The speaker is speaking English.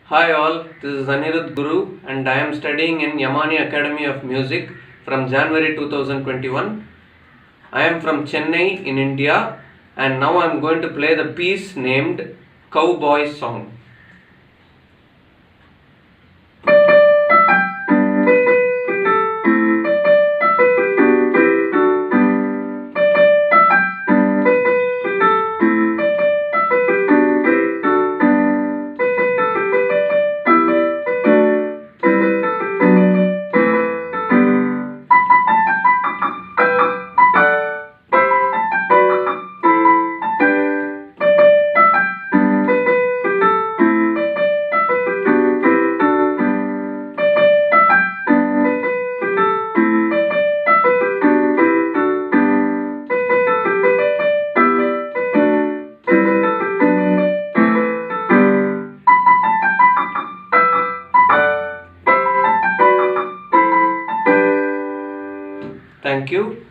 Hi all, this is Anirudh Guru and I am studying in Yamani Academy of Music from January 2021. I am from Chennai in India and now I am going to play the piece named Cowboy Song. Thank you.